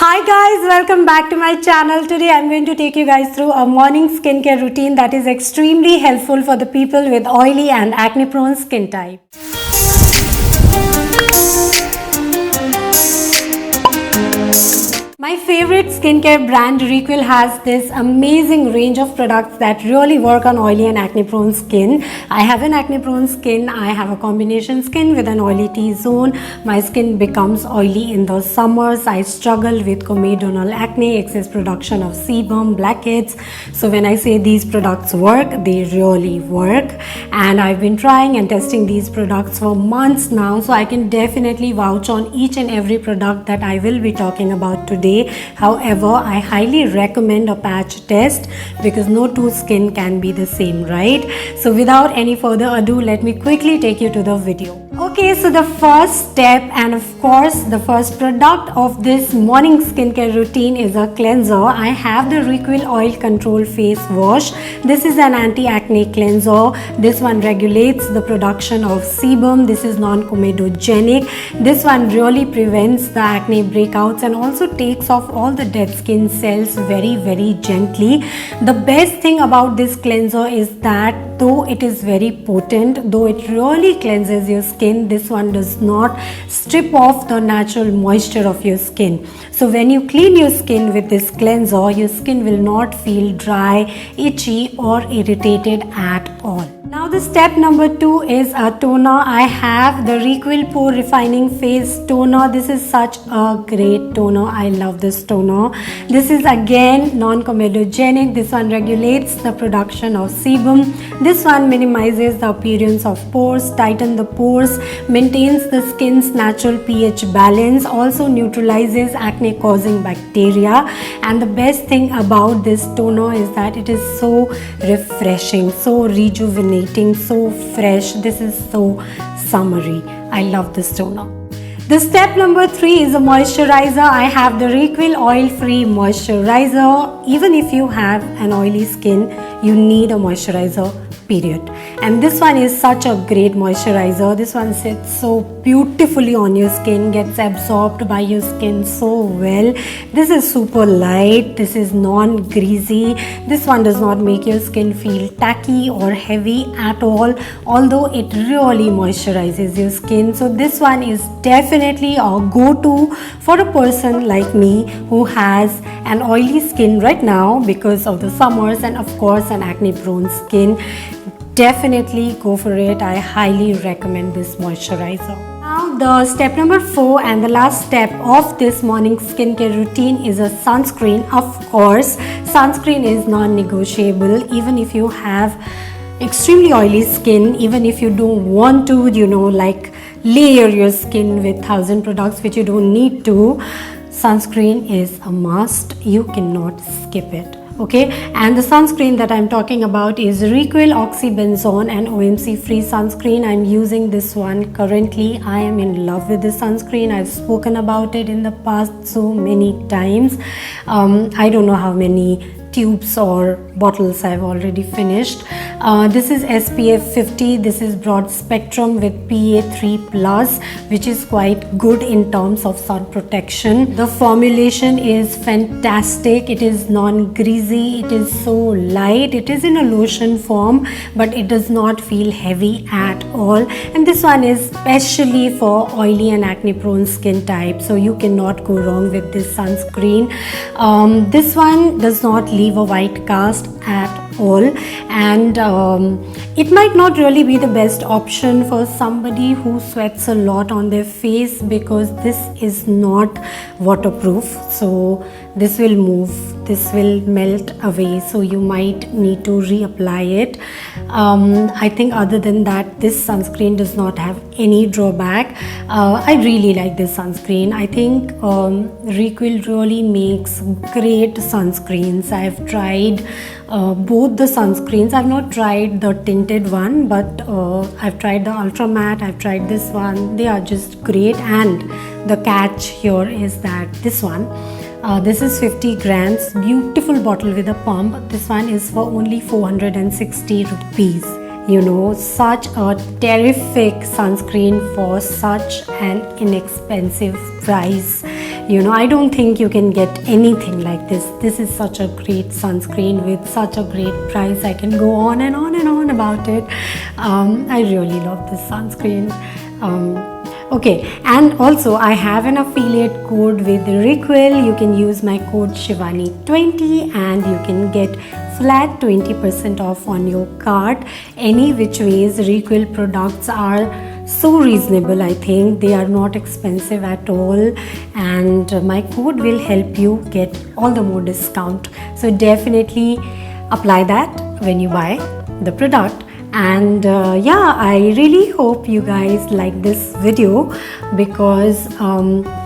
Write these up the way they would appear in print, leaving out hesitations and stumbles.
Hi guys, welcome back to my channel. Today I'm going to take you guys through a morning skincare routine that is extremely helpful for the people with oily and acne prone skin type. My favorite skincare brand Requil has this amazing range of products that really work on oily and acne prone skin. I have an acne prone skin. I have a combination skin with an oily T-zone. My skin becomes oily in the summers. I struggle with comedonal acne, excess production of sebum, blackheads. So when I say these products work, they really work. And I've been trying and testing these products for months now. So I can definitely vouch on each and every product that I will be talking about today. However, I highly recommend a patch test because no two skin can be the same, right? So without any further ado, let me quickly take you to the video. Okay, so the first step and of course the first product of this morning skincare routine is a cleanser. I have the Requil Oil Control Face Wash. This is an anti-acne cleanser. This one regulates the production of sebum. This is non-comedogenic. This one really prevents the acne breakouts and also takes off all the dead skin cells very gently. The best thing about this cleanser is that though it is very potent, though it really cleanses your skin, this one does not strip off the natural moisture of your skin. So when you clean your skin with this cleanser, your skin will not feel dry, itchy or irritated at all. Now the step number 2 is a toner. I have the Requil Pore Refining Face Toner. This is such a great toner. I love this toner. This is again non-comedogenic. This one regulates the production of sebum. This one minimizes the appearance of pores, tightens the pores, maintains the skin's natural pH balance, also neutralizes acne causing bacteria. And the best thing about this toner is that it is so refreshing, so rejuvenating, so fresh. This is so summery. I love this toner. The step number 3 is a moisturizer. I have the Requil Oil Free Moisturizer. Even if you have an oily skin, you need a moisturizer, period. And this one is such a great moisturizer. This one sits so beautifully on your skin, gets absorbed by your skin so well. This is super light. This is non-greasy. This one does not make your skin feel tacky or heavy at all, although it really moisturizes your skin. So this one is definitely a go-to for a person like me who has an oily skin right now because of the summers and of course an acne prone skin. Definitely go for it. I highly recommend this moisturizer. Now the step number 4 and the last step of this morning skincare routine is a sunscreen. Of course, sunscreen is non-negotiable. Even if you have extremely oily skin, even if you don't want to, like layer your skin with 1,000 products which you don't need to, sunscreen is a must. You cannot skip it. Okay, and the sunscreen that I'm talking about is Requil Oxybenzone and OMC free sunscreen. I'm using this one currently. I am in love with this sunscreen. I've spoken about it in the past so many times. I don't know how many tubes or bottles I've already finished. This is SPF 50. This is broad spectrum with PA3+, which is quite good in terms of sun protection. The formulation is fantastic. It is non-greasy. It is so light. It is in a lotion form, but it does not feel heavy at all. And this one is specially for oily and acne prone skin type. So you cannot go wrong with this sunscreen. This one does not leave a white cast at all, and it might not really be the best option for somebody who sweats a lot on their face because this is not waterproof. So this will move, this will melt away, so you might need to reapply it. I think other than that, this sunscreen does not have any drawback. I really like this sunscreen. I think Requil really makes great sunscreens. I've tried both the sunscreens. I've not tried the tinted one, but I've tried the ultra matte. I've tried this one. They are just great, and the catch here is that this one, this is 50 grams, beautiful bottle with a pump. This one is for only 460 rupees. Such a terrific sunscreen for such an inexpensive price. You know, I don't think you can get anything like this. This is such a great sunscreen with such a great price. I can go on and on and on about it. I really love this sunscreen. Okay, and also I have an affiliate code with Requel. You can use my code Shivani20 and you can get flat 20% off on your cart. Any which ways, Requel products are so reasonable. I think they are not expensive at all, and my code will help you get all the more discount. So definitely apply that when you buy the product. And yeah, I really hope you guys like this video, because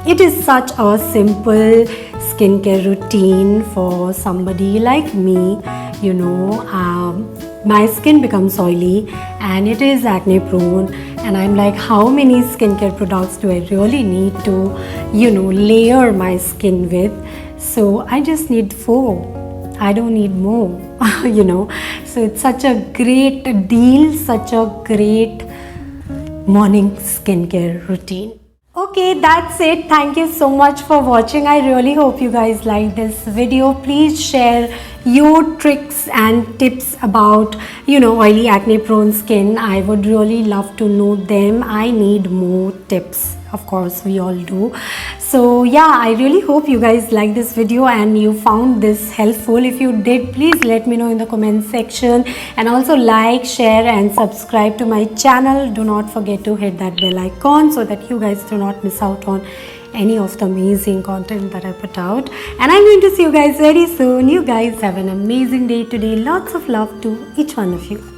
it is such a simple skincare routine for somebody like me. You know, my skin becomes oily and it is acne prone, and I'm like, how many skincare products do I really need to, you know, layer my skin with? So I just need 4. I don't need more. You know, so it's such a great deal, such a great morning skincare routine. Okay, that's it. Thank you so much for watching. I really hope you guys like this video. Please share your tricks and tips about, you know, oily acne prone skin. I would really love to know them. I need more tips. Of course, we all do. So yeah, I really hope you guys like this video and you found this helpful. If you did, please let me know in the comment section, and also like, share and subscribe to my channel. Do not forget to hit that bell icon so that you guys do not miss out on any of the amazing content that I put out. And I'm going to see you guys very soon. You guys have an amazing day today. Lots of love to each one of you.